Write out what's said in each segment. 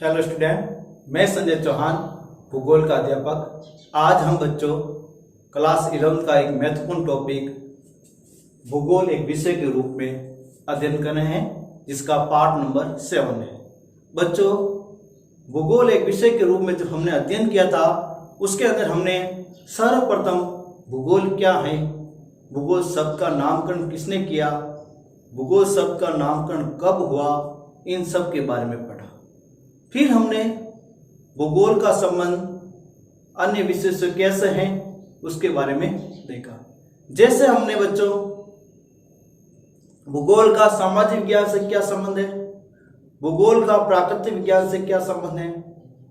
Hello student, मैं संजय चौहान, भूगोल का अध्यापक। आज हम बच्चों क्लास 11 का एक महत्वपूर्ण टॉपिक भूगोल एक विषय के रूप में अध्ययन कर रहे हैं, जिसका पार्ट नंबर 7 है। बच्चों, भूगोल एक विषय के रूप में जब हमने अध्ययन किया था, उसके अंदर हमने सर्वप्रथम भूगोल क्या है, भूगोल शब्द का नामकरण किसने किया, भूगोल शब्द का नामकरण कब हुआ, इन सब के बारे में पढ़ा। फिर हमने भूगोल का संबंध अन्य विषय से कैसे है उसके बारे में देखा। जैसे हमने बच्चों भूगोल का सामाजिक विज्ञान से क्या संबंध है, भूगोल का प्राकृतिक विज्ञान से क्या संबंध है,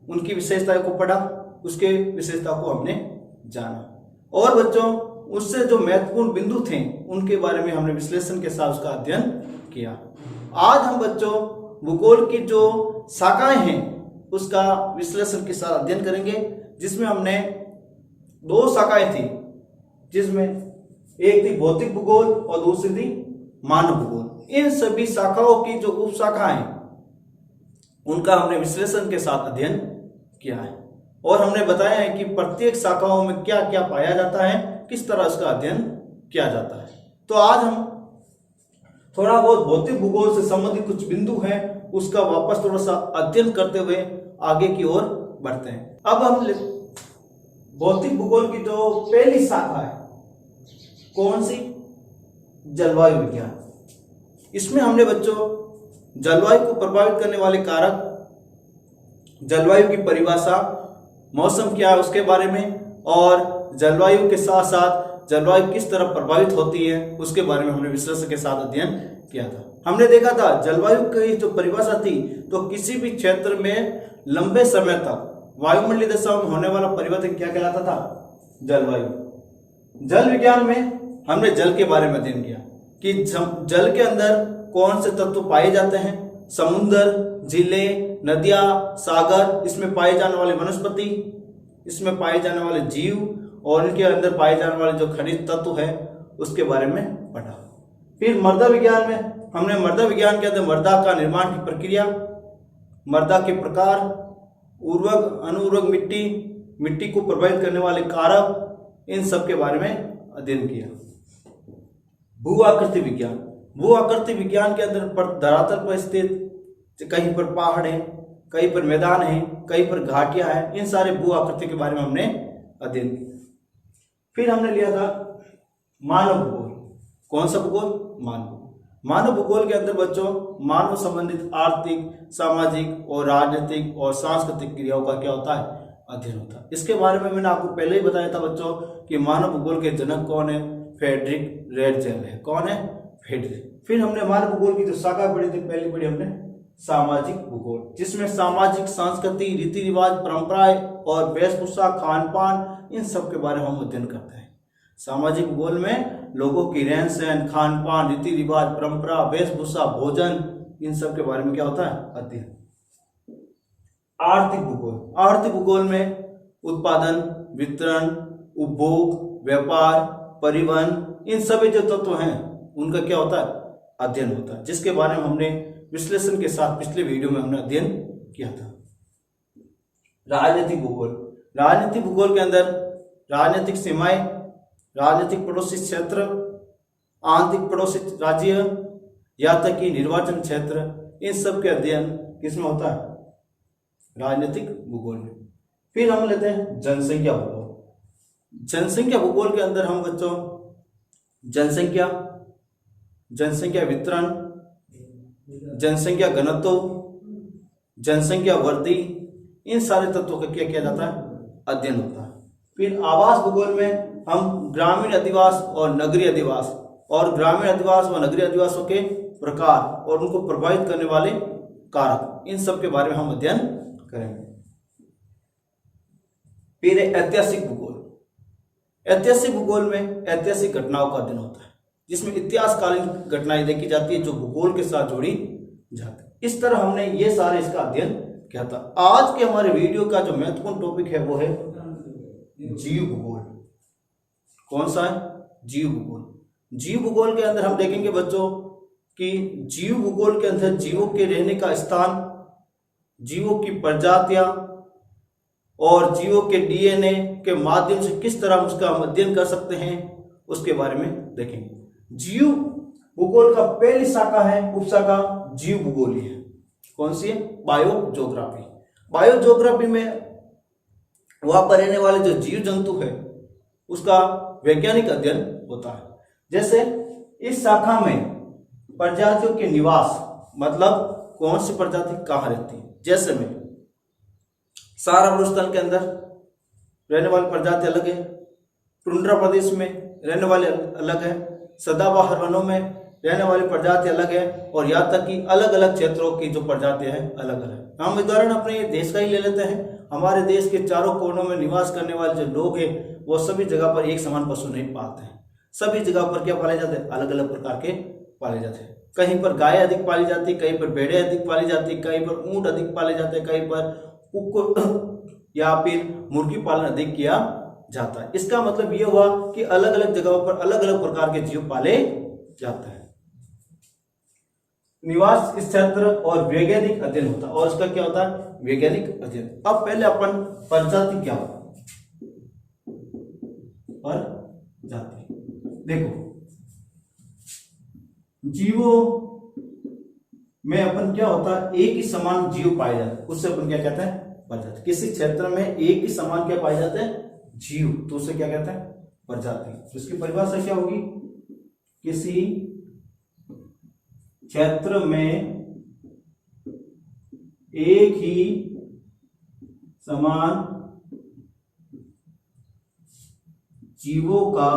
उनकी विशेषताओं को पढ़ा, उसके विशेषता को हमने जाना। और बच्चों उससे जो महत्वपूर्ण बिंदु थे उनके बारे में हमने विश्लेषण के साथ उसका अध्ययन किया। आज हम बच्चों भूगोल की जो शाखाएं हैं उसका विश्लेषण के साथ अध्ययन करेंगे, जिसमें हमने 2 शाखाएं थी, जिसमें एक थी भौतिक भूगोल और दूसरी थी मानव भूगोल। इन सभी शाखाओं की जो उप शाखाएं उनका हमने विश्लेषण के साथ अध्ययन किया है और हमने बताया है कि प्रत्येक शाखाओं में क्या क्या पाया जाता है, किस तरह उसका अध्ययन किया जाता है। तो आज हम थोड़ा बहुत भौतिक भूगोल से संबंधित कुछ बिंदु हैं उसका वापस थोड़ा सा अध्ययन करते हुए आगे की ओर बढ़ते हैं। अब हम भौतिक भूगोल की जो पहली शाखा है, कौन सी? जलवायु विज्ञान। इसमें हमने बच्चों जलवायु को प्रभावित करने वाले कारक, जलवायु की परिभाषा, मौसम क्या है उसके बारे में, और जलवायु के साथ साथ जलवायु किस तरह प्रभावित होती है उसके बारे में हमने विश्लेषण के साथ अध्ययन किया था। हमने देखा था जलवायु की जो परिभाषा थी, तो किसी भी क्षेत्र में लंबे समय तक वायुमंडलीय दशाओं में होने वाला परिवर्तन क्या कहलाता था? जलवायु। जल विज्ञान में हमने जल के बारे में अध्ययन किया कि जल के अंदर कौन से तत्व पाए जाते हैं, समुद्र, झीलें, नदियां, सागर, इसमें पाए जाने वाले वनस्पति, इसमें पाए जाने वाले जीव और इनके अंदर पाए जाने वाले जो खनिज तत्व है उसके बारे में पढ़ा। फिर मृदा विज्ञान में हमने मृदा विज्ञान के अंदर मृदा का निर्माण की प्रक्रिया, मृदा के प्रकार, उर्वरक, अनुउर्वरक मिट्टी, मिट्टी को प्रभावित करने वाले कारक, इन सब के बारे में अध्ययन किया। भू आकृति विज्ञान, भू आकृति विज्ञान के अंदर धरातल पर स्थित कहीं पर पहाड़ है, कहीं पर मैदान है, कहीं पर घाटियां हैं, इन सारे भू आकृति के बारे में हमने अध्ययन किया। फिर हमने लिया था मानव भूगोल। कौन सा भूगोल? मानव भूगोल। मानव भूगोल के अंदर बच्चों मानव संबंधित आर्थिक, सामाजिक और राजनीतिक और सांस्कृतिक क्रियाओं का क्या होता है? अध्ययन होता है। इसके बारे में मैंने आपको पहले ही बताया था बच्चों कि मानव भूगोल के जनक कौन है? फ्रेडरिक रेडजेल है। कौन है? फ्रेडरिक। फिर हमने मानव भूगोल की जो शाखा पढ़ी थी, पहली पढ़ी हमने सामाजिक भूगोल, जिसमें सामाजिक, संस्कृति, रीति रिवाज, परंपराएं और वेशभूषा, खान पान, इन सब के बारे में हम अध्ययन करते हैं। सामाजिक भूगोल में लोगों की रहन सहन, खान पान, रीति रिवाज, परंपरा, वेशभूषा, भोजन, इन सब के बारे में क्या होता है? अध्ययन। आर्थिक भूगोल, आर्थिक भूगोल में उत्पादन, वितरण, उपभोग, व्यापार, परिवहन, इन सभी जो तत्व हैं उनका क्या होता है? अध्ययन होता है, जिसके बारे में हमने विश्लेषण के साथ पिछले वीडियो में हमने अध्ययन किया था। राजनीतिक भूगोल, राजनीतिक भूगोल के अंदर राजनीतिक सीमाएं, राजनीतिक पड़ोसी क्षेत्र, आंतरिक पड़ोसी राज्य, या तक कि निर्वाचन क्षेत्र, इन सब के अध्ययन किसमें होता है? राजनीतिक भूगोल में। फिर हम लेते हैं जनसंख्या भूगोल। जनसंख्या भूगोल के अंदर हम बच्चों जनसंख्या, जनसंख्या वितरण, जनसंख्या घनत्व, जनसंख्या वृद्धि, इन सारे तत्वों का क्या किया जाता है? अध्ययन होता है। फिर आवास भूगोल में हम ग्रामीण अधिवास और नगरीय अधिवास, और ग्रामीण अधिवास व नगरीय अधिवासों के प्रकार और उनको प्रभावित करने वाले कारक, इन सब के बारे में हम अध्ययन करेंगे। फिर ऐतिहासिक भूगोल। ऐतिहासिक भूगोल में ऐतिहासिक घटनाओं का अध्ययन होता है, जिसमें इतिहासकालीन घटनाएं देखी जाती है जो भूगोल के साथ जोड़ी जाती है। इस तरह हमने ये सारे इसका अध्ययन किया था। आज के हमारे वीडियो का जो महत्वपूर्ण टॉपिक है वो है जीव भूगोल। कौन सा है? जीव भूगोल। जीव भूगोल के अंदर हम देखेंगे बच्चों कि जीव भूगोल के अंदर जीवों के रहने का स्थान, जीवों की प्रजातियां और जीवों के डीएनए के माध्यम से किस तरह उसका हम अध्ययन कर सकते हैं उसके बारे में देखेंगे। जीव भूगोल का पहली शाखा है उपशाखा जीव भूगोली है। कौन सी है? बायोज्योग्राफी। बायोज्योग्राफी में वहां पर रहने वाले जो जीव जंतु है उसका वैज्ञानिक अध्ययन होता है। जैसे इस शाखा में प्रजातियों के निवास, मतलब कौन सी प्रजाति कहाँ रहती है। जैसे में सहारा मरुस्थल के अंदर रहने वाली प्रजाति अलग है, टुंड्रा प्रदेश में रहने वाले अलग है, सदाबहार वनों में रहने वाली प्रजाति अलग है, और यहाँ तक कि अलग अलग क्षेत्रों की जो प्रजातियां हैं अलग अलग। हम उदाहरण अपने देश का ही ले लेते हैं। हमारे देश के चारों कोनों में निवास करने वाले जो लोग हैं वो सभी जगह पर एक समान पशु नहीं पालते हैं। सभी जगह पर क्या पाले जाते हैं? अलग अलग प्रकार के पाले जाते हैं। कहीं पर गाय अधिक पाली जाती है, कहीं पर भेड़ें अधिक पाली जाती है, कहीं पर ऊंट अधिक पाले जाते हैं, कहीं पर कुक्कुट या फिर मुर्गी पालन अधिक किया जाता है। इसका मतलब यह हुआ कि अलग अलग जगहों पर अलग अलग प्रकार के जीव पाले जाते हैं। निवास क्षेत्र और वैज्ञानिक अध्ययन होता है, और इसका क्या होता है? वैज्ञानिक अध्ययन। अब पहले अपन प्रजाति क्या होता है? प्रजाति देखो, जीवों में अपन क्या होता है? एक ही समान जीव पाए जाते हैं, उससे अपन क्या कहते हैं? प्रजाति। किसी क्षेत्र में एक ही समान क्या पाए जाते हैं? जीव, तो उसे क्या कहते हैं? प्रजाति। तो इसकी परिभाषा क्या होगी? किसी क्षेत्र में एक ही समान जीवों का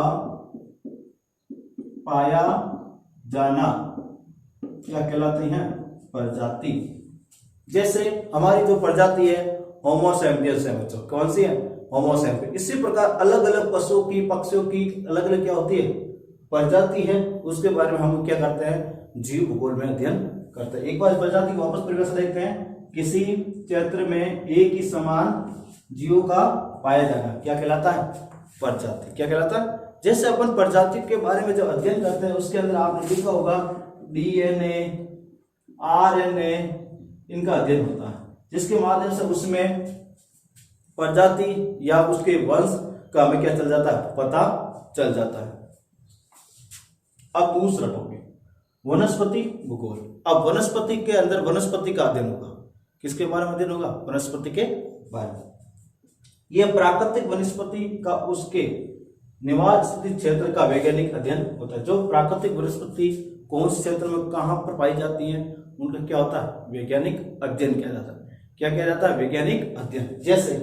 पाया जाना क्या कहलाती है? प्रजाति। जैसे हमारी जो प्रजाति है होमो सैपियंस है बच्चों। कौन सी है? Homo sapiens. इसी प्रकार अलग अलग पशुओं की, पक्षियों की अलग अलग क्या होती है? प्रजाति है। उसके बारे में हम क्या करते हैं? जीव भूगोल में अध्ययन करते हैं। एक बार प्रजाति की वापस परिभाषा देखते हैं। किसी क्षेत्र में एक ही समान जीवों का पाया जाना क्या कहलाता है? प्रजाति। क्या कहलाता है? जैसे अपन प्रजाति के बारे में जब अध्ययन करते हैं उसके अंदर आपने लिखा होगा डीएनए, आरएनए, इनका अध्ययन होता है, जिसके माध्यम से उसमें प्रजाति या उसके वंश का हमें क्या चल जाता है? पता चल जाता है। अब दूसरा टॉपिक वनस्पति भूगोल। अब वनस्पति के अंदर वनस्पति का अध्ययन होगा। किसके बारे में अध्ययन होगा? वनस्पति के बारे में। यह प्राकृतिक वनस्पति का उसके निवास क्षेत्र का वैज्ञानिक अध्ययन होता है। जो प्राकृतिक वनस्पति कौन से क्षेत्र में कहां पर पाई जाती है उनका क्या होता है? वैज्ञानिक अध्ययन किया जाता है। क्या किया जाता है? वैज्ञानिक अध्ययन। जैसे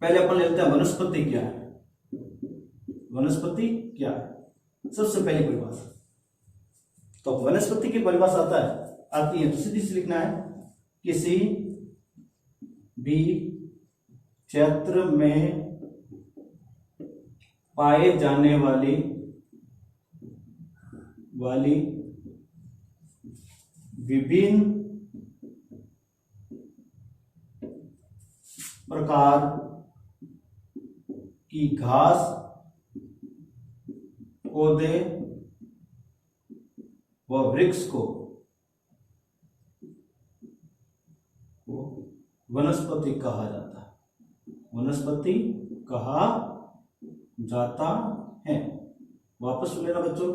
पहले अपन लेते हैं वनस्पति क्या है। वनस्पति क्या है? सबसे पहली परिभाषा तो वनस्पति की परिभाषा आती है तो सीधी से लिखना है किसी भी क्षेत्र में पाए जाने वाली विभिन्न प्रकार की घास, पौधे व वृक्ष को वनस्पति कहा जाता है। वनस्पति कहा जाता है। वापस लेना बच्चों,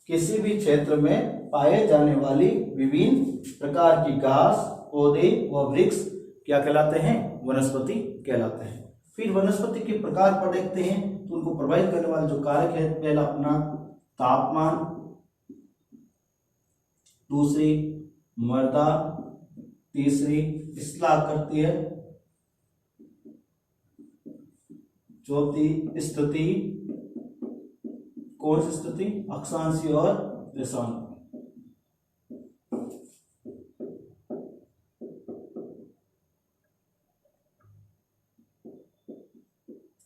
किसी भी क्षेत्र में पाए जाने वाली विभिन्न प्रकार की घास, पौधे व वृक्ष क्या कहलाते हैं? वनस्पति कहलाते हैं। फिर वनस्पति के प्रकार पर देखते हैं तो उनको प्रभावित करने वाले जो कारक है, पहला अपना तापमान, दूसरी मृदा, तीसरी स्थलाकृति करती है, चौथी स्थिति, कौन सी स्थिति? अक्षांशीय और देशांतर।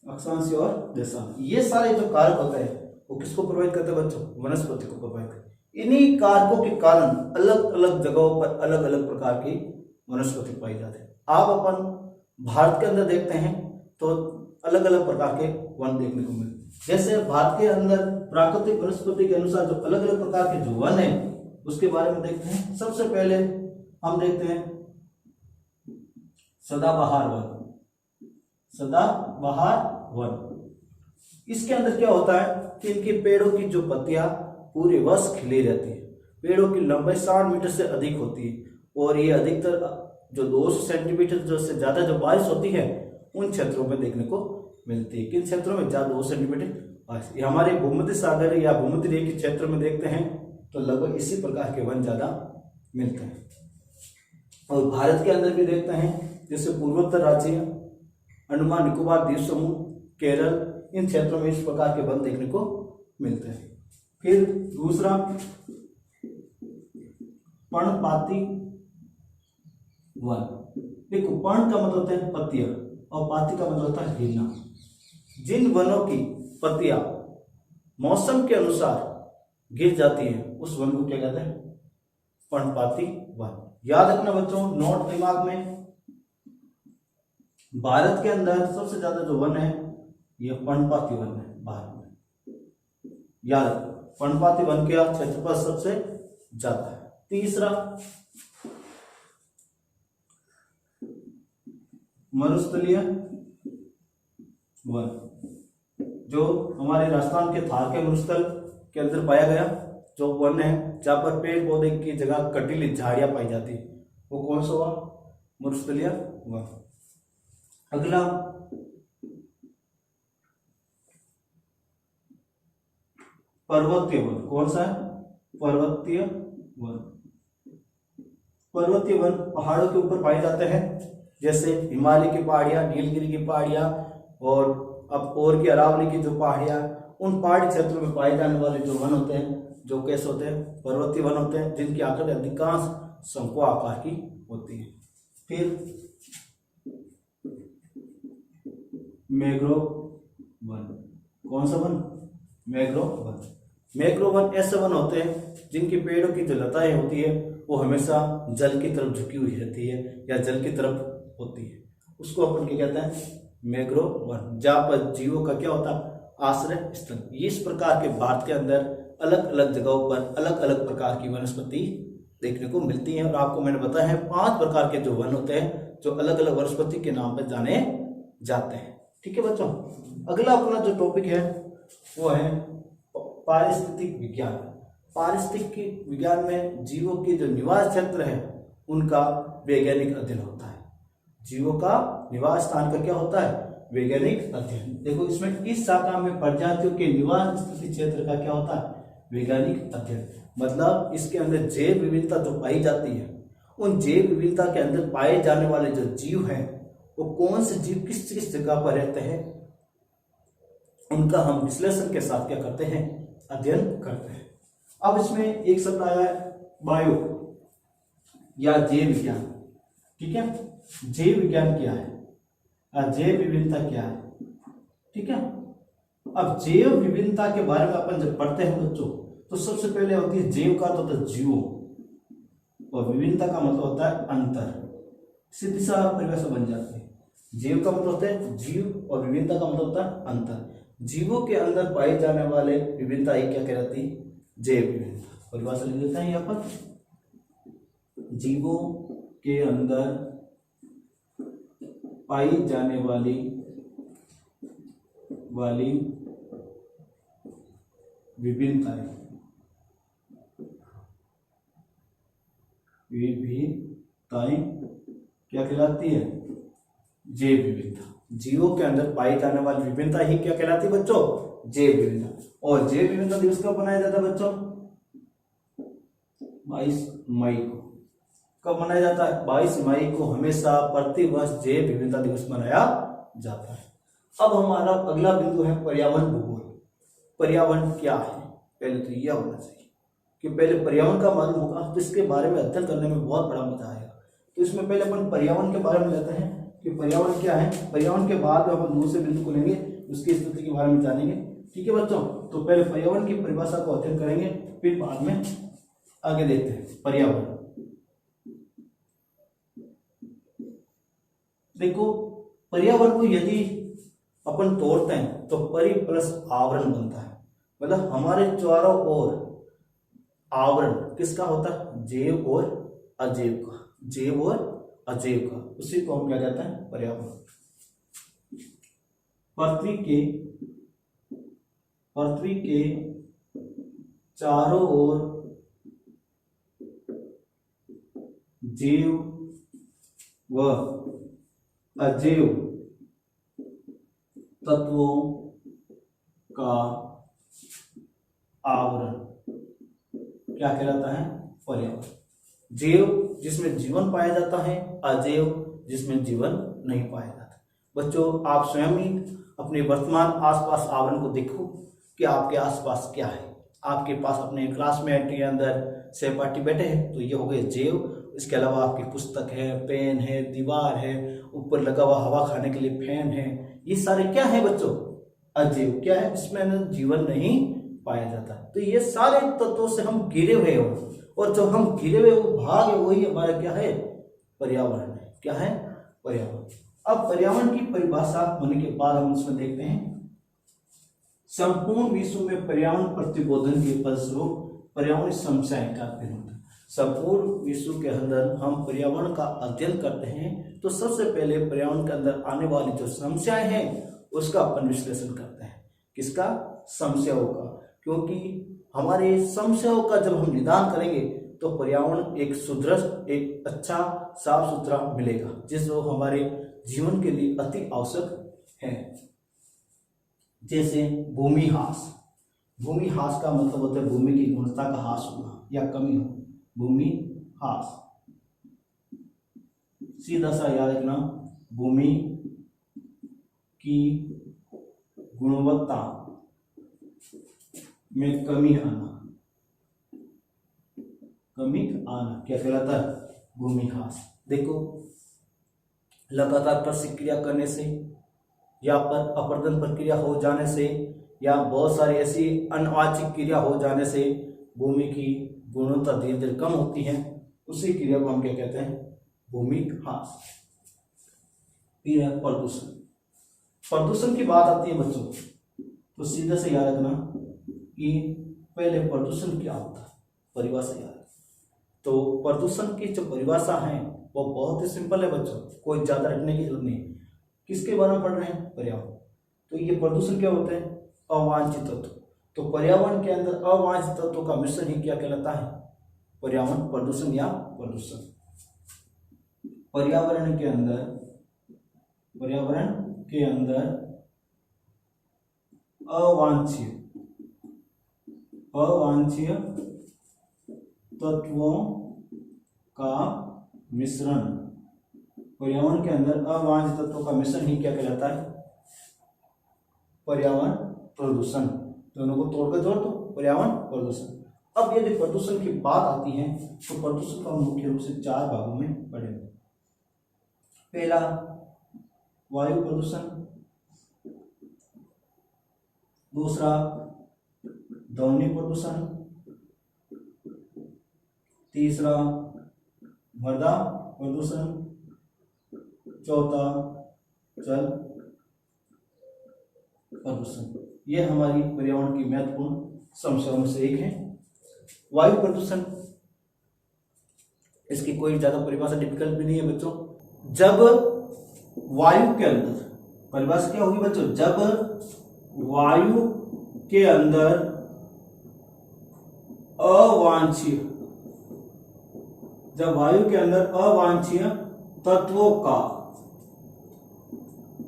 अक्षांशीय और देशांतर, ये सारे जो कारक होते हैं वो किसको प्रभावित करते हैं बच्चों? वनस्पति को प्रभावित करते हैं। इन्हीं कारकों के कारण अलग अलग जगहों पर अलग अलग प्रकार की वनस्पति पाई जाती है। आप अपन भारत के अंदर देखते हैं तो अलग अलग प्रकार के वन देखने को मिलते हैं। जैसे भारत के अंदर प्राकृतिक वनस्पति के अनुसार जो अलग अलग प्रकार के जो वन है उसके बारे में देखते हैं। सबसे पहले हम देखते हैं सदाबहार वन, सदाबहार वन। इसके अंदर क्या होता है कि इनके पेड़ों की जो पत्तियां पूरे वर्ष खिली रहती है, पेड़ों की लंबाई 60 मीटर से अधिक होती है और ये अधिकतर जो 200 सेंटीमीटर जो से ज्यादा जो बारिश होती है उन क्षेत्रों में देखने को मिलती है। किन क्षेत्रों में? ज्यादा 2 सेंटीमीटर बारिश। ये हमारे भूमध्य सागर या भूमध्य रेखा के क्षेत्र में देखते हैं तो लगभग इसी प्रकार के वन ज्यादा मिलते हैं। और भारत के अंदर भी देखते हैं, जैसे पूर्वोत्तर राज्य, अंडमान निकोबार द्वीप समूह, केरल, इन क्षेत्रों में इस प्रकार के वन देखने को मिलते हैं। फिर दूसरा पर्णपाती वन। देखो, पर्ण का मतलब होता है पत्तियां और पाती का मतलब होता है गिरना। जिन वनों की पत्तियां मौसम के अनुसार गिर जाती है उस वन को क्या कहते हैं? पर्णपाती वन। याद रखना बच्चों, नोट दिमाग में, भारत के अंदर सबसे ज्यादा जो वन है ये पर्णपाती वन है भारत में। याद रखना, पर्णपाती वन का क्षेत्रफल सबसे ज्यादा है। तीसरा मरुस्थलीय वन, जो हमारे राजस्थान के थार के मरुस्थल के अंदर पाया गया जो वन है, जहां पर पेड़ पौधे की जगह कटीली झाड़ियां पाई जाती है, वो कौन सा हुआ? मरुस्थलीय वन। अगला पर्वतीय वन। कौन सा है? पर्वतीय वन। पर्वतीय वन पहाड़ों के ऊपर पाए जाते हैं, जैसे हिमालय की पहाड़ियां, नीलगिरी की पहाड़ियां और अब और की अरावली की जो पहाड़ियां, उन पहाड़ी क्षेत्रों में पाए जाने वाले जो वन होते हैं, जो कैसे होते हैं? पर्वतीय वन होते हैं, जिनकी आकृति अधिकांश शंकु आकार की होती है। फिर मैंग्रोव वन। कौन सा one? Mangrove one. Mangrove one ऐसे वन होते हैं जिनकी पेड़ों की जो लताएं होती है वो हमेशा जल की तरफ झुकी हुई रहती है या जल की तरफ होती है, उसको अपन क्या कहते हैं? मैंग्रोव वन, जहां पर जीवों का क्या होता है? आश्रय स्थल। इस प्रकार के भारत के अंदर अलग अलग जगहों पर अलग अलग प्रकार की वनस्पति देखने को मिलती है। और आपको मैंने बताया है 5 प्रकार के जो वन होते हैं जो अलग अलग वनस्पति के नाम पर जाने जाते हैं। ठीक है बच्चों, अगला अपना जो टॉपिक है वो है पारिस्थितिक विज्ञान। पारिस्थितिक विज्ञान में जीवों के जो निवास क्षेत्र है उनका वैज्ञानिक अध्ययन होता है। जीवों का निवास स्थान का क्या होता है? वैज्ञानिक अध्ययन। देखो, इसमें इस शाखा में प्रजातियों के निवास स्थिति क्षेत्र का क्या होता है? वैज्ञानिक अध्ययन। मतलब इसके अंदर जैव विविधता जो पाई जाती है, उन जैव विविधता के अंदर पाए जाने वाले जो जीव हैं वो कौन से जीव किस किस जगह पर रहते हैं, उनका हम विश्लेषण के साथ क्या करते हैं? अध्ययन करते हैं। अब इसमें एक शब्द आया है बायो या जैव विज्ञान। ठीक है, जैव विज्ञान क्या है? जैव विभिन्नता क्या है? ठीक है, अब जैव विभिन्नता के बारे में अपन जब पढ़ते हैं बच्चों, तो सबसे पहले होती है जैव का तो होता है जीवों, और विभिन्नता का मतलब होता है अंतर। सीधी सा परिभाषा बन जाती है। जैव का मतलब होता है जीव और विभिन्नता का मतलब होता है अंतर। जीवों के अंदर पाए जाने वाले विभिन्नता ही क्या कहलाती है? जैव विभिन्नता। परिभाषा लिख देते हैं यहाँ पर, जीवों के अंदर पाई जाने वाली विभिन्नताएं क्या कहलाती है? जैव विविधता। जीवों के अंदर पाई जाने वाली विभिन्नता ही क्या कहलाती है बच्चों? जैव विविधता। और जैव विविधता दिवस कब मनाया जाता है बच्चों? 22 मई को। कब मनाया जाता है? 22 मई को हमेशा प्रतिवर्ष जैव विविधता दिवस मनाया जाता है। अब हमारा अगला बिंदु है पर्यावरण भूगोल। पर्यावरण क्या है? पहले तो यह होना चाहिए कि पहले पर्यावरण का मालूम होगा तो इसके बारे में अध्ययन करने में बहुत बड़ा मजा आएगा। तो इसमें पहले अपन पर्यावरण के बारे में लेते हैं कि पर्यावरण क्या है। पर्यावरण के बाद अपन दूसरे बिंदु को लेंगे, उसकी स्थिति के बारे में जानेंगे। ठीक है बच्चों, तो पहले पर्यावरण की परिभाषा को अध्ययन करेंगे, फिर बाद में आगे देखते हैं पर्यावरण। देखो, पर्यावरण को यदि अपन तोड़ते हैं तो परि प्लस आवरण बनता है। मतलब हमारे चारों ओर आवरण किसका होता है? जैव और अजैव का। जैव और अजैव का, उसी को हम क्या कहते हैं, पर्यावरण। पृथ्वी के चारों ओर जैव व अजैव तत्वों का आवरण क्या कहलाता है, पर्यावरण। जैव जिसमें जीवन पाया जाता है, अजैव जिसमें जीवन नहीं पाया जाता। बच्चों, आप स्वयं ही अपने वर्तमान आसपास आवरण को देखो कि आपके आसपास क्या है। आपके पास अपने क्लासमेट के अंदर सहपाठी बैठे हैं तो ये हो गए जैव। इसके अलावा आपकी पुस्तक है, पेन है, दीवार है, ऊपर लगा हुआ हवा खाने के लिए फैन है, ये सारे क्या है बच्चों, अजैव। क्या है, इसमें जीवन नहीं पाया जाता। तो ये सारे तत्वों से हम घिरे हुए हो, और जो हम घिरे हुए वो भाग है, वही हमारा क्या है, पर्यावरण है। क्या है, पर्यावरण। अब पर्यावरण की परिभाषा होने के बाद हम इसमें देखते हैं, संपूर्ण विश्व में पर्यावरण प्रतिबोधन के फलस्वरूप पर्यावरण समस्याएं का अध्ययन होता है। संपूर्ण विश्व के अंदर हम पर्यावरण का अध्ययन करते हैं तो सबसे पहले पर्यावरण के अंदर आने वाली जो समस्याएं हैं उसका अपन विश्लेषण करते हैं। किसका, समस्याओं का। क्योंकि हमारे समस्याओं का जब हम निदान करेंगे तो पर्यावरण एक सुदृढ़, एक अच्छा साफ सुथरा मिलेगा, जिसको हमारे जीवन के लिए अति आवश्यक है। जैसे भूमिहास। भूमिहास का मतलब होता है भूमि की गुणवत्ता का हास होना या कमी हो। भूमिहास सीधा सा याद रखना, भूमि की गुणवत्ता में कमी आना। क्या कहलाता है, भूमिहास। देखो, लगातार प्रतिक्रिया करने से या पर अपरदन प्रक्रिया हो जाने से या बहुत सारी ऐसी अनवांछित क्रिया हो जाने से भूमि की गुणवत्ता धीरे धीरे कम होती है। उसी क्रिया को हम क्या कहते हैं, भूमिहास। फिर है प्रदूषण। प्रदूषण की बात आती है बच्चों तो सीधे से याद रखना कि पहले प्रदूषण क्या होता है, परिभाषा याद। तो प्रदूषण की जो परिभाषा है वो बहुत ही सिंपल है बच्चों, कोई ज्यादा रखने की जरूरत नहीं। किसके बारे में पढ़ रहे हैं, पर्यावरण। तो ये प्रदूषण क्या होते हैं, अवांछित तत्व। तो पर्यावरण के अंदर अवांछित तत्वों का मिश्रण ही क्या कहलाता है, पर्यावरण प्रदूषण या प्रदूषण। पर्यावरण के अंदर अवांछित तत्वों का मिश्रण। पर्यावरण के अंदर अवांछित तत्वों का मिश्रण ही क्या कहलाता है, पर्यावरण प्रदूषण। दोनों को तोड़कर जोड़ दो, पर्यावरण प्रदूषण। अब यदि प्रदूषण की बात आती है तो प्रदूषण को हम मुख्य रूप से 4 भागों में पढ़ेंगे। पहला वायु प्रदूषण, दूसरा ध्वनि प्रदूषण, तीसरा मृदा प्रदूषण, चौथा जल प्रदूषण। यह हमारी पर्यावरण की महत्वपूर्ण समस्याओं में से एक है। वायु प्रदूषण, इसकी कोई ज्यादा परिभाषा डिफिकल्ट भी नहीं है बच्चों। जब वायु के अंदर, परिभाषा क्या होगी बच्चों, जब वायु के अंदर अवांछनीय तत्वों का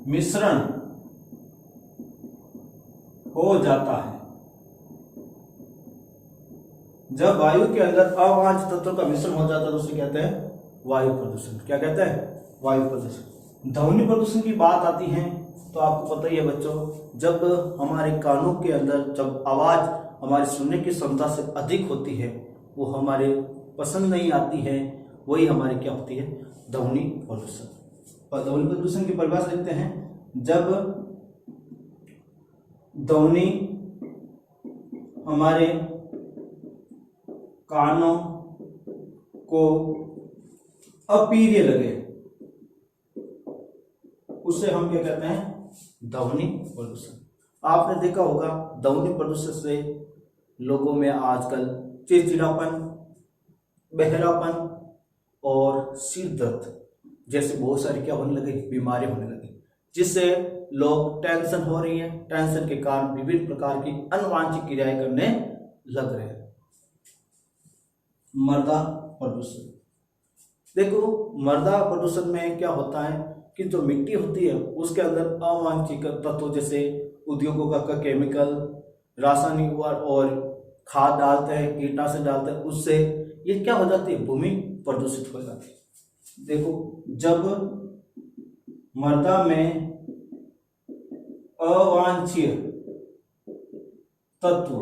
मिश्रण हो जाता है। जब वायु के अंदर अवांछित तत्वों का मिश्रण हो जाता है तो उसे कहते हैं वायु प्रदूषण। क्या कहते हैं, वायु प्रदूषण। ध्वनि प्रदूषण की बात आती है तो आपको पता ही है बच्चों, जब हमारे कानों के अंदर जब आवाज हमारे सुनने की क्षमता से अधिक होती है, वो हमारे पसंद नहीं आती है, वही हमारी क्या होती है, ध्वनि प्रदूषण। ध्वनि प्रदूषण की परिभाषा लिखते हैं, जब ध्वनि हमारे कानों को अप्रिय लगे उसे हम क्या कहते हैं, ध्वनि प्रदूषण। आपने देखा होगा ध्वनि प्रदूषण से लोगों में आजकल चिड़चिड़ापन, बहरापन और सिर दर्द जैसे बहुत सारी क्या होने लगी, बीमारी होने लगी, जिससे लोग टेंशन हो रही है, टेंशन के कारण विभिन्न प्रकार की अनवांछित क्रियाएं करने लग रहे हैं। मृदा प्रदूषण, देखो मृदा प्रदूषण में क्या होता है कि जो मिट्टी होती है उसके अंदर अवांछित तत्व जैसे उद्योगों का केमिकल, रासायनिक और खाद डालते हैं, कीटनाशक डालते हैं, उससे ये क्या हो जाती है, भूमि प्रदूषित हो जाती है। देखो जब मृदा में अवांछित तत्व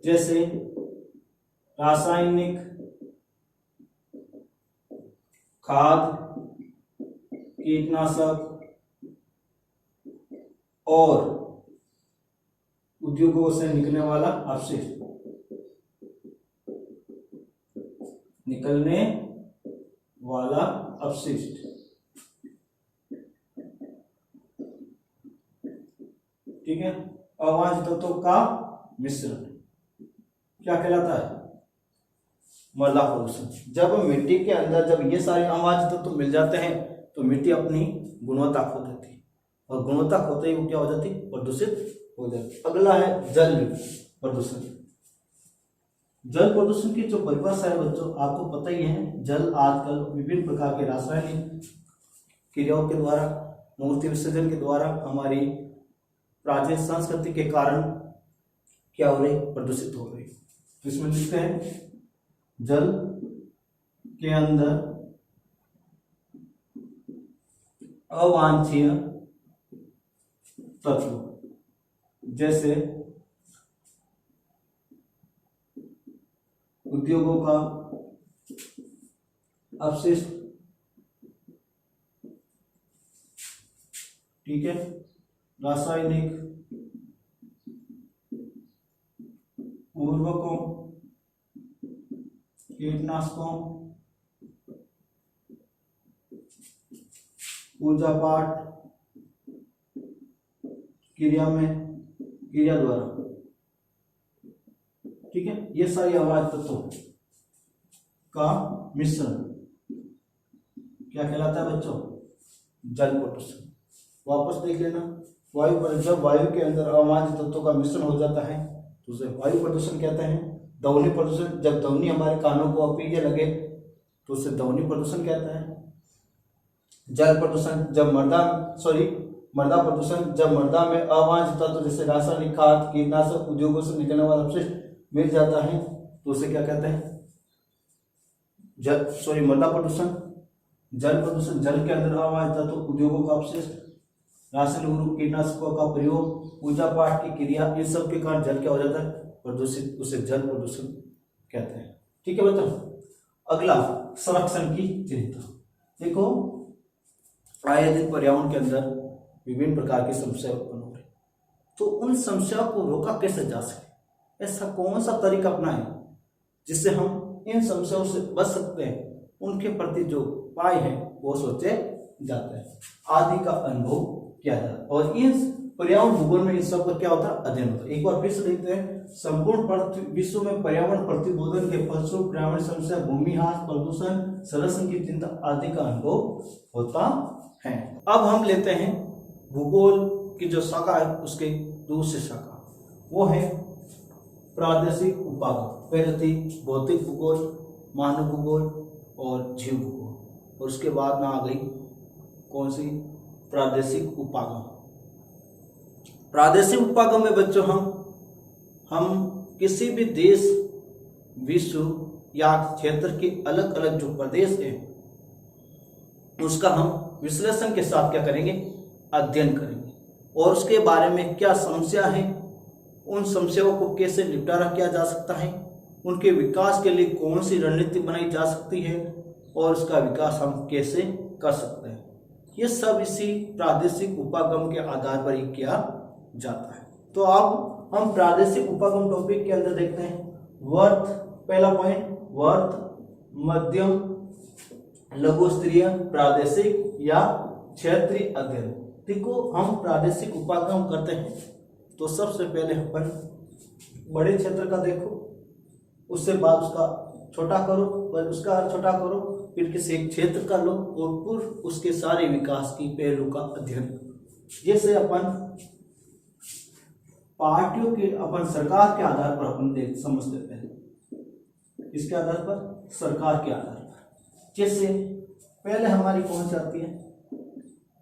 जैसे रासायनिक खाद, कीटनाशक और उद्योगों से निकलने वाला अपशिष्ट, ठीक है, अवांछित तत्वों का मिश्रण क्या कहलाता है, मृदा प्रदूषण। जब मिट्टी के अंदर जब ये सारे अवांछित तत्व मिल जाते हैं तो मिट्टी अपनी गुणवत्ता खो देती है, और गुणवत्ता खोते ही वो क्या हो जाती, प्रदूषित हो जाती। अगला है जल प्रदूषण। जल प्रदूषण की जो परिभाषा है बच्चों आपको पता ही है, जल आजकल विभिन्न प्रकार के रासायनिक क्रियाओं के द्वारा, मूर्ति विसर्जन के द्वारा, हमारी प्राचीन संस्कृति के कारण क्या हो रही, प्रदूषित हो रही। तो इसमें लिखते हैं जल के अंदर अवांछनीय तत्व जैसे उद्योगों का अपशिष्ट, ठीक है, रासायनिक उर्वरकों, कीटनाशकों, पूजा पाठ क्रिया द्वारा, ठीक है, ये सारी अवांछित तत्वों का मिश्रण क्या कहलाता है बच्चों, जल प्रदूषण। वापस देख लेना, वायु पर जब वायु के अंदर अवांछित तत्वों का मिश्रण हो जाता है तो उसे वायु प्रदूषण कहते हैं। ध्वनि प्रदूषण, जब ध्वनि हमारे कानों को अपीजे लगे तो उसे ध्वनि प्रदूषण कहते हैं। जल प्रदूषण, जब मृदा प्रदूषण, जब मृदा में अवांछित तत्व जैसे रासायनिक खाद, कीटनाशक, उद्योगों से निकलने वाला अपशिष्ट मिल जाता है तो उसे क्या कहते हैं, मृदा प्रदूषण। जल प्रदूषण, जल के अंदर अवांछित तत्व, उद्योगों का अपशिष्ट, रासायनिक उर्वरक, कीटनाशकों का प्रयोग, पूजा पाठ की क्रिया, इन सब के कारण जल क्या हो जाता है, प्रदूषित, उसे जल प्रदूषण कहते हैं। ठीक है बच्चों, अगला संरक्षण की चिंता। देखो आए दिन पर्यावरण के अंदर विभिन्न प्रकार की समस्या उत्पन्न हो रही, तो उन समस्याओं को रोका कैसे जा सके, ऐसा कौन सा तरीका अपनाएं जिससे हम इन समस्याओं से बच सकते हैं, उनके प्रति जो उपाय हैं वो सोचे जाते हैं, आदि का अनुभव किया जाता है। और इस पर्यावरण भूगोल में इन सब का क्या होता है, अध्ययन होता है। एक बार फिर से देखते हैं, संपूर्ण विश्व में पर्यावरण प्रतिबोधन के फलस्वरूप पर्यावरण समस्या, भूमिह्रास, प्रदूषण, संरक्षण की चिंता आदि का अनुभव होता है। अब हम लेते हैं भूगोल की जो शाखा है उसके दूसरी शाखा, वो है प्रादेशिक उपागम। पहले थी भौतिक भूगोल, मानव भूगोल और जीव भूगोल, और उसके बाद में आ गई कौन सी, प्रादेशिक उपागम। प्रादेशिक उपागम में बच्चों हम किसी भी देश, विश्व या क्षेत्र के अलग अलग जो प्रदेश है उसका हम विश्लेषण के साथ क्या करेंगे, अध्ययन करेंगे, और उसके बारे में क्या समस्या है, उन समस्याओं को कैसे निपटारा किया जा सकता है, उनके विकास के लिए कौन सी रणनीति बनाई जा सकती है और उसका विकास हम कैसे कर सकते हैं, ये सब इसी प्रादेशिक उपागम के आधार पर ही किया जाता है। तो अब हम प्रादेशिक उपागम टॉपिक के अंदर देखते हैं वर्त, पहला पॉइंट, वर्त, मध्यम, लघु स्तरीय, प्रादेशिक या क्षेत्रीय अध्ययन। देखो हम प्रादेशिक उपागम करते हैं तो सबसे पहले अपन बड़े क्षेत्र का देखो, उससे बाद उसका छोटा करो, उसका छोटा करो, फिर किसी एक क्षेत्र का लो और फिर उसके सारे विकास की पहलू का अध्ययन करो। जैसे अपन पार्टियों के, अपन सरकार के आधार पर अपन समझ लेते हैं। इसके आधार पर, सरकार के आधार पर, जैसे पहले हमारी कौन सी आती है,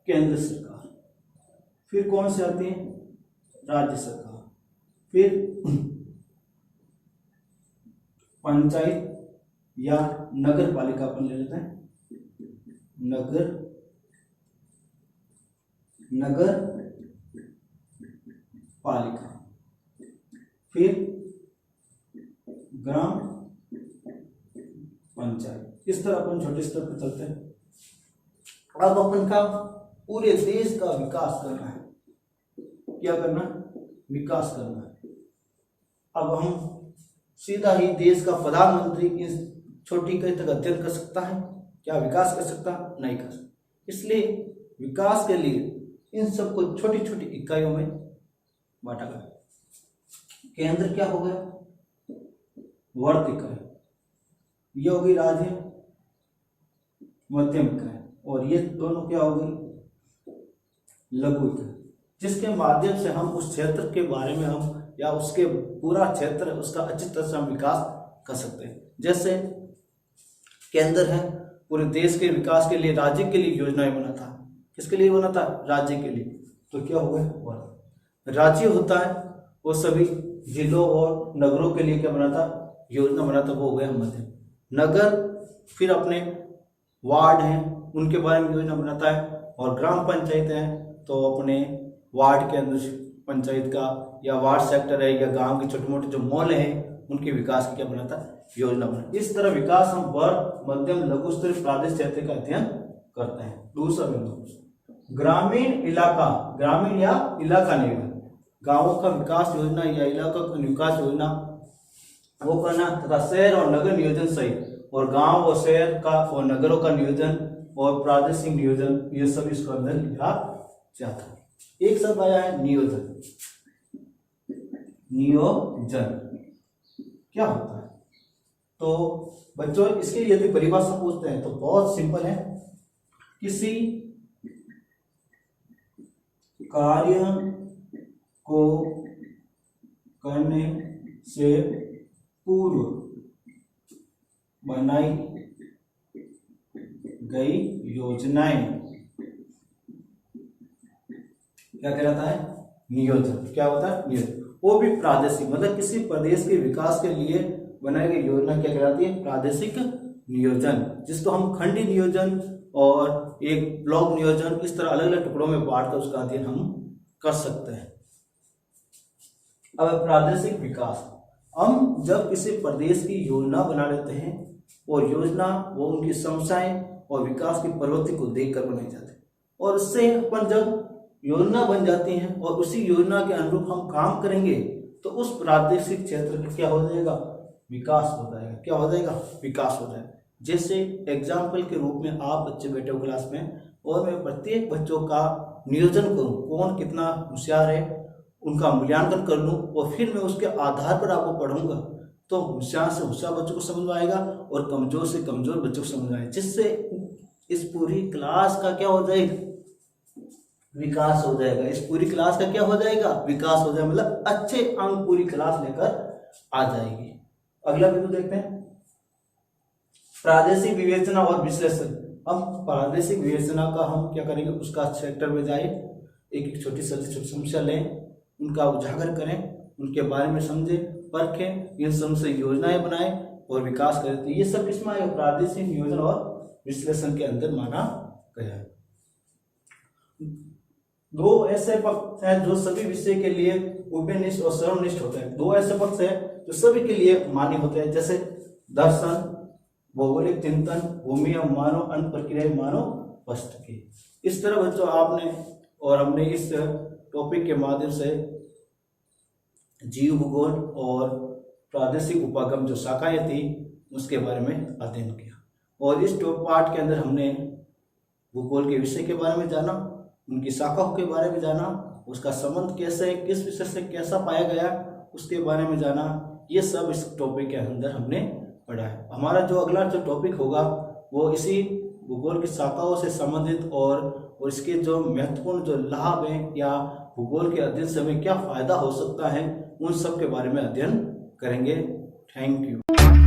केंद्र सरकार, फिर कौन सी आती है, राज्य सरकार, फिर पंचायत या नगर पालिका अपन ले लेते हैं, नगर पालिका, फिर ग्राम पंचायत। इस तरह अपन छोटे स्तर पर चलते हैं। अब अपन का पूरे देश का विकास करना है। क्या करना है, विकास करना है। अब हम सीधा ही देश का प्रधानमंत्री इस छोटी कई तक अध्ययन कर सकता है क्या, विकास कर सकता, नहीं कर सकता। इसलिए विकास के लिए इन सबको छोटी छोटी इकाइयों में बांटा गया। केंद्र क्या हो गया, वर्त इकाई, ये होगी राज्य मध्यम इकाई, और ये दोनों क्या हो गई, लघु इकाई, जिसके माध्यम से हम उस क्षेत्र के बारे में हम या उसके पूरा क्षेत्र उसका अच्छी तरह से हम विकास कर सकते हैं। जैसे केंद्र है, पूरे देश के विकास के लिए, राज्य के लिए योजनाएं बना था। किसके लिए बना था, राज्य के लिए। तो क्या हो गया, राज्य होता है वो सभी जिलों और नगरों के लिए क्या बना था, योजना बना था, वो हो गया मध्यम। नगर फिर अपने वार्ड हैं उनके बारे में योजना बनाता है, और ग्राम पंचायत हैं तो अपने वार्ड के अंदर पंचायत का या वार्ड सेक्टर है या गांव के छोटे मोटे जो मोहल्ले हैं उनके विकास की क्या बनाता है, योजना बना। इस तरह विकास हम वर्ग, मध्यम, लघु स्तर, प्रादेशिक क्षेत्र का अध्ययन करते हैं। दूसरा बिंदु, ग्रामीण इलाका, ग्रामीण या इलाका नियोजन, गांवों का विकास योजना या इलाका का विकास योजना वो करना, तथा शहर और नगर नियोजन सहित, और गांव और शहर का और नगरों का नियोजन और प्रादेशिक नियोजन, ये सब इसको अंदर लिखा जाता है। एक शब्द आया है नियोजन। नियोजन क्या होता है, तो बच्चों इसके यदि परिभाषा पूछते हैं तो बहुत सिंपल है, किसी कार्य को करने से पूर्व बनाई गई योजनाएं क्या कहलाता है, नियोजन। क्या होता है, नियोजन। वो भी प्रादेशिक, मतलब किसी प्रदेश के विकास के लिए बनाई गई योजना क्या कहलाती है, प्रादेशिक नियोजन, जिसको हम खंडी नियोजन और एक ब्लॉक नियोजन, इस तरह अलग अलग टुकड़ों में बांटकर उसका अध्ययन हम कर सकते हैं। अब प्रादेशिक विकास, हम जब किसी प्रदेश की योजना बना लेते हैं और योजना वो उनकी समस्याएं और विकास की प्रवृत्ति को देखकर बनाई जाती है, और उससे अपन जब योजना बन जाती है और उसी योजना के अनुरूप हम काम करेंगे तो उस प्रादेशिक क्षेत्र का क्या हो जाएगा, विकास हो जाएगा। क्या हो जाएगा, विकास हो जाएगा। जैसे एग्जाम्पल के रूप में आप बच्चे बैठे हो क्लास में और मैं प्रत्येक बच्चों का नियोजन करूं, कौन कितना होशियार है उनका मूल्यांकन कर लूं, और फिर मैं उसके आधार पर आपको पढ़ूंगा, तो होशियार से होशियार बच्चों को समझ में आएगा और कमजोर से कमजोर बच्चों को समझ में आएगा, जिससे इस पूरी क्लास का क्या हो जाएगा, विकास हो जाएगा। इस पूरी क्लास का क्या हो जाएगा, विकास हो जाएगा, मतलब अच्छे अंक पूरी क्लास लेकर आ जाएगी। अगला बिंदु देखते हैं, प्रादेशिक विवेचना और विश्लेषण। हम प्रादेशिक विवेचना का हम क्या करेंगे, उसका सेक्टर में जाए, एक एक छोटी समस्या लें, उनका उजागर करें, उनके बारे में समझें, परखें, इन सब से योजनाएं बनाएं और विकास करें। तो ये सब किसमें आएगा, प्रादेशिक नियोजन और विश्लेषण के अंदर माना गया है। दो ऐसे पक्ष हैं जो सभी विषय के लिए उभयनिष्ठ और सर्वनिष्ठ होते हैं। दो ऐसे पक्ष हैं जो सभी के लिए मान्य होते हैं, जैसे दर्शन, भौगोलिक चिंतन, भूमि और मानव, अन्य प्रक्रिया मानव वस्तु की। इस तरह बच्चों आपने और हमने इस टॉपिक के माध्यम से जीव भूगोल और प्रादेशिक उपागम जो शाखाएं थी उसके बारे में अध्ययन किया, और इस पार्ट के अंदर हमने भूगोल के विषय के बारे में जाना, उनकी शाखाओं के बारे में जाना, उसका संबंध कैसे, किस विषय से कैसा पाया गया उसके बारे में जाना। ये सब इस टॉपिक के अंदर हमने पढ़ा है। हमारा जो अगला जो टॉपिक होगा वो इसी भूगोल की शाखाओं से संबंधित और इसके जो महत्वपूर्ण जो लाभ हैं या भूगोल के अध्ययन से हमें क्या फायदा हो सकता है, उन सब के बारे में अध्ययन करेंगे। Thank you.